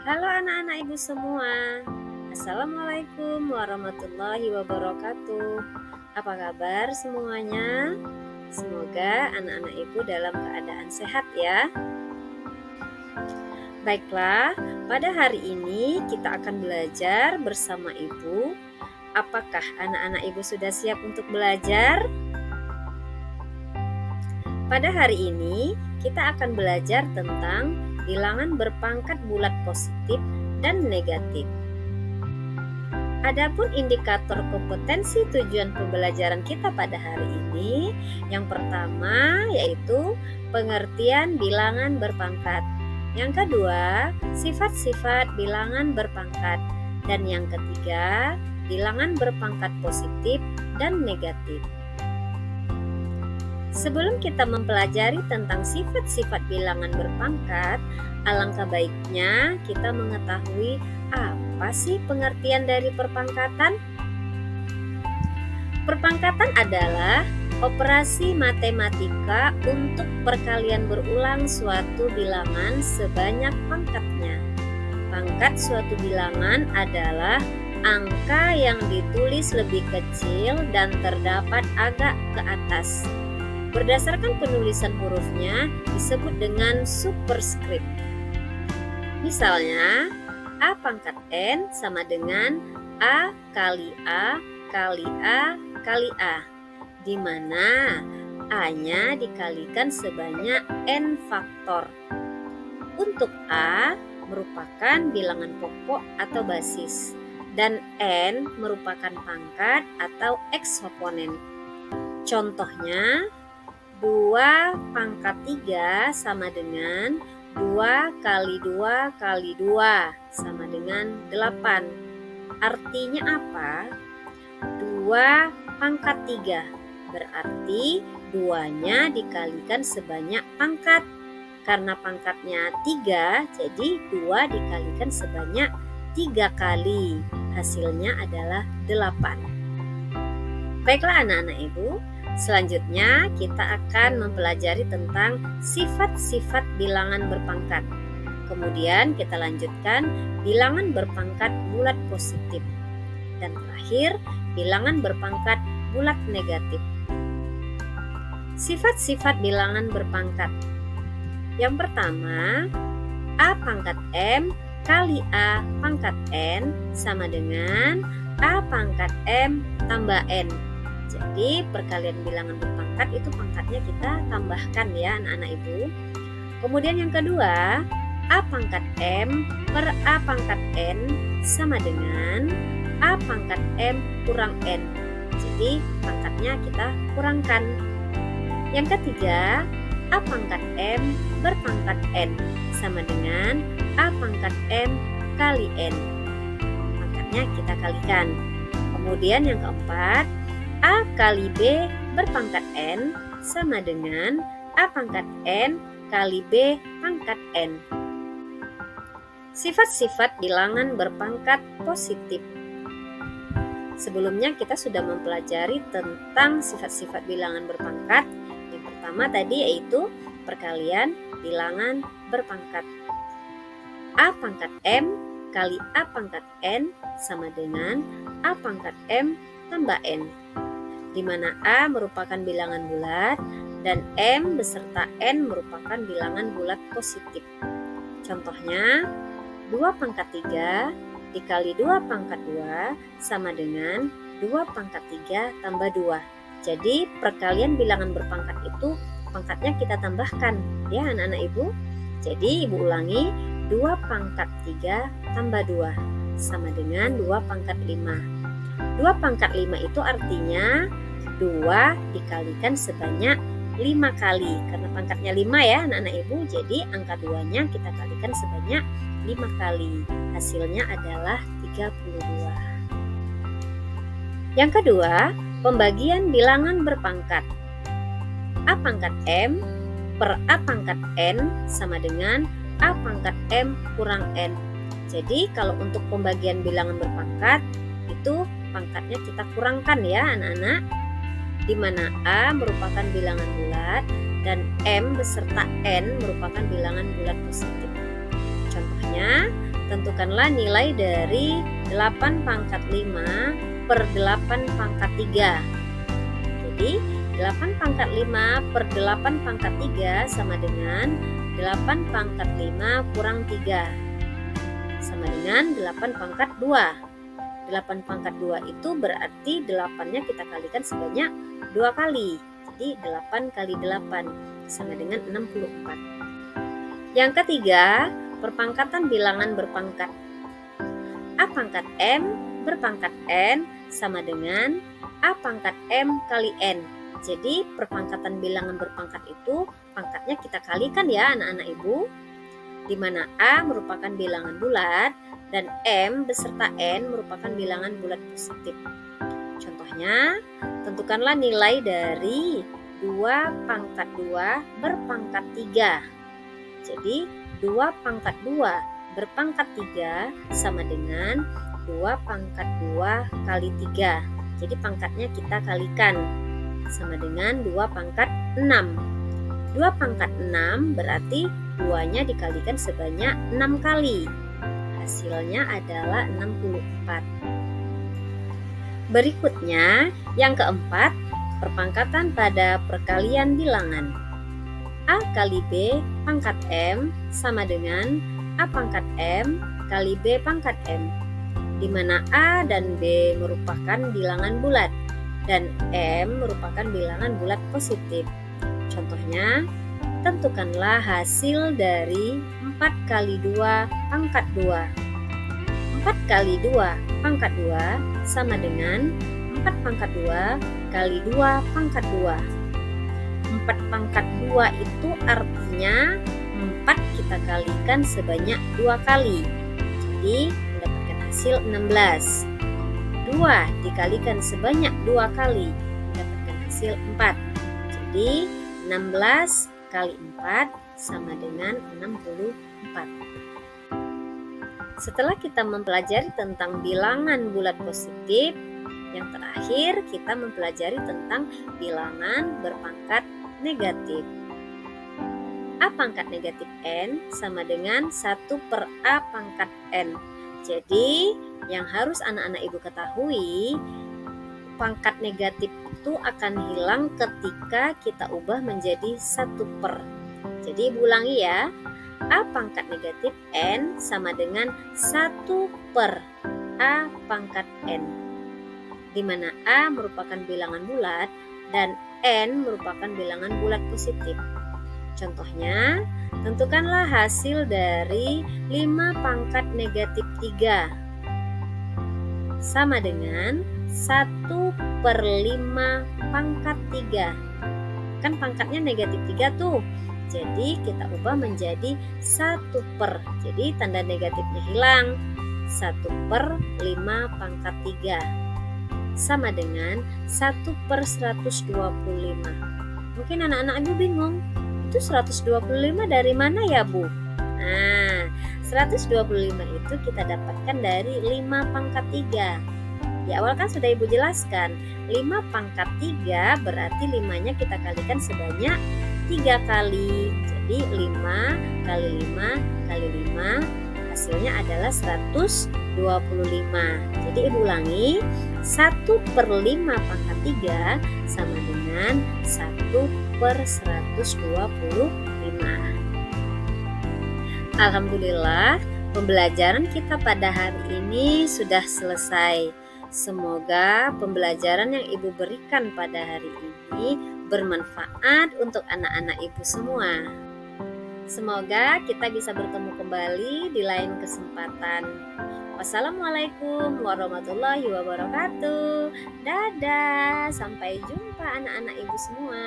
Halo anak-anak ibu semua. Assalamualaikum warahmatullahi wabarakatuh. Apa kabar semuanya? Semoga anak-anak ibu dalam keadaan sehat ya. Baiklah, pada hari ini kita akan belajar bersama ibu. Apakah anak-anak ibu sudah siap untuk belajar? Pada hari ini kita akan belajar tentang bilangan berpangkat bulat positif dan negatif. Adapun indikator kompetensi tujuan pembelajaran kita pada hari ini, yang pertama yaitu pengertian bilangan berpangkat. Yang kedua, sifat-sifat bilangan berpangkat. Dan yang ketiga, bilangan berpangkat positif dan negatif. Sebelum kita mempelajari tentang sifat-sifat bilangan berpangkat, alangkah baiknya kita mengetahui apa sih pengertian dari perpangkatan. Perpangkatan adalah operasi matematika untuk perkalian berulang suatu bilangan sebanyak pangkatnya. Pangkat suatu bilangan adalah angka yang ditulis lebih kecil dan terdapat agak ke atas. Berdasarkan penulisan hurufnya disebut dengan superskrip. Misalnya, A pangkat N sama dengan A kali A kali A kali A, di mana A-nya dikalikan sebanyak N faktor. Untuk A merupakan bilangan pokok atau basis, dan N merupakan pangkat atau eksponen. Contohnya, 2 pangkat 3 sama dengan 2 kali 2 kali 2 sama dengan 8. Artinya apa? 2 pangkat 3 berarti 2-nya dikalikan sebanyak pangkat. Karena pangkatnya 3, jadi 2 dikalikan sebanyak 3 kali. Hasilnya adalah 8. Baiklah anak-anak ibu, selanjutnya kita akan mempelajari tentang sifat-sifat bilangan berpangkat. Kemudian kita lanjutkan bilangan berpangkat bulat positif. Dan terakhir, bilangan berpangkat bulat negatif. Sifat-sifat bilangan berpangkat. Yang pertama, A pangkat M kali A pangkat N sama dengan A pangkat M tambah N. Jadi perkalian bilangan berpangkat itu pangkatnya kita tambahkan ya anak-anak ibu. Kemudian yang kedua, A pangkat M per A pangkat N sama dengan A pangkat M kurang N. Jadi pangkatnya kita kurangkan. Yang ketiga, A pangkat M berpangkat N sama dengan A pangkat M kali N. Pangkatnya kita kalikan. Kemudian yang keempat, A kali B berpangkat N sama dengan A pangkat N kali B pangkat N. Sifat-sifat bilangan berpangkat positif. Sebelumnya kita sudah mempelajari tentang sifat-sifat bilangan berpangkat. Yang pertama tadi yaitu perkalian bilangan berpangkat. A pangkat M kali A pangkat N sama dengan A pangkat M tambah N, di mana A merupakan bilangan bulat dan M beserta N merupakan bilangan bulat positif. Contohnya, 2 pangkat 3 dikali 2 pangkat 2 sama dengan 2 pangkat 3 tambah 2. Jadi perkalian bilangan berpangkat itu pangkatnya kita tambahkan ya anak-anak ibu. Jadi ibu ulangi, 2 pangkat 3 tambah 2 sama dengan 2 pangkat 5. 2 pangkat 5 itu artinya 2 dikalikan sebanyak 5 kali. Karena pangkatnya 5 ya anak-anak ibu, jadi angka 2-nya kita kalikan sebanyak 5 kali. Hasilnya adalah 32. Yang kedua, pembagian bilangan berpangkat. A pangkat M per A pangkat N sama dengan A pangkat M kurang N. Jadi kalau untuk pembagian bilangan berpangkat itu pangkatnya kita kurangkan ya anak-anak, di mana A merupakan bilangan bulat dan M beserta N merupakan bilangan bulat positif. Contohnya, tentukanlah nilai dari 8 pangkat 5 per 8 pangkat 3. Jadi 8 pangkat 5 per 8 pangkat 3 sama dengan 8 pangkat 5 kurang 3 sama dengan 8 pangkat 2. 8 pangkat 2 itu berarti 8-nya kita kalikan sebanyak 2 kali. Jadi 8 kali 8 sama dengan 64. Yang ketiga, perpangkatan bilangan berpangkat. A pangkat M berpangkat N sama dengan A pangkat M kali N. Jadi perpangkatan bilangan berpangkat itu pangkatnya kita kalikan ya anak-anak ibu, di mana A merupakan bilangan bulat dan M beserta N merupakan bilangan bulat positif. Contohnya, tentukanlah nilai dari 2 pangkat 2 berpangkat 3. Jadi 2 pangkat 2 berpangkat 3 sama dengan 2 pangkat 2 kali 3. Jadi pangkatnya kita kalikan sama dengan 2 pangkat 6. 2 pangkat 6 berarti 2-nya dikalikan sebanyak 6 kali. Hasilnya adalah 64. Berikutnya, yang keempat, perpangkatan pada perkalian bilangan. A kali B pangkat M sama dengan A pangkat M kali B pangkat M, di mana A dan B merupakan bilangan bulat dan M merupakan bilangan bulat positif. Contohnya, tentukanlah hasil dari 4 kali 2 pangkat 2. 4 kali 2 pangkat 2 sama dengan 4 pangkat 2 kali 2 pangkat 2. 4 pangkat 2 itu artinya 4 kita kalikan sebanyak 2 kali. Jadi mendapatkan hasil 16. 2 dikalikan sebanyak 2 kali mendapatkan hasil 4. Jadi 16 kali 4 sama dengan 64. Setelah kita mempelajari tentang bilangan bulat positif, yang terakhir kita mempelajari tentang bilangan berpangkat negatif. A pangkat negatif N sama dengan 1 per A pangkat N. Jadi yang harus anak-anak ibu ketahui, pangkat negatif itu akan hilang ketika kita ubah menjadi 1 per. Jadi ibu ulangi ya, A pangkat negatif N sama dengan 1 per A pangkat N, di mana A merupakan bilangan bulat dan N merupakan bilangan bulat positif. Contohnya, tentukanlah hasil dari 5 pangkat negatif 3 sama dengan 1 per 5 pangkat 3. Kan pangkatnya negatif 3 tuh. Jadi kita ubah menjadi 1 per. Jadi tanda negatifnya hilang. 1 per 5 pangkat 3 sama dengan 1 per 125. Mungkin anak-anak ibu bingung, itu 125 dari mana ya Bu? Nah, 125 itu kita dapatkan dari 5 pangkat 3. Di awal kan sudah ibu jelaskan, 5 pangkat 3 berarti 5-nya kita kalikan sebanyak 3 kali. Jadi 5 kali 5 kali 5 hasilnya adalah 125. Jadi ibu ulangi, 1 per 5 pangkat 3 sama dengan 1 per 125. Alhamdulillah, pembelajaran kita pada hari ini sudah selesai. Semoga pembelajaran yang ibu berikan pada hari ini bermanfaat untuk anak-anak ibu semua. Semoga kita bisa bertemu kembali di lain kesempatan. Wassalamualaikum warahmatullahi wabarakatuh. Dadah, sampai jumpa anak-anak ibu semua.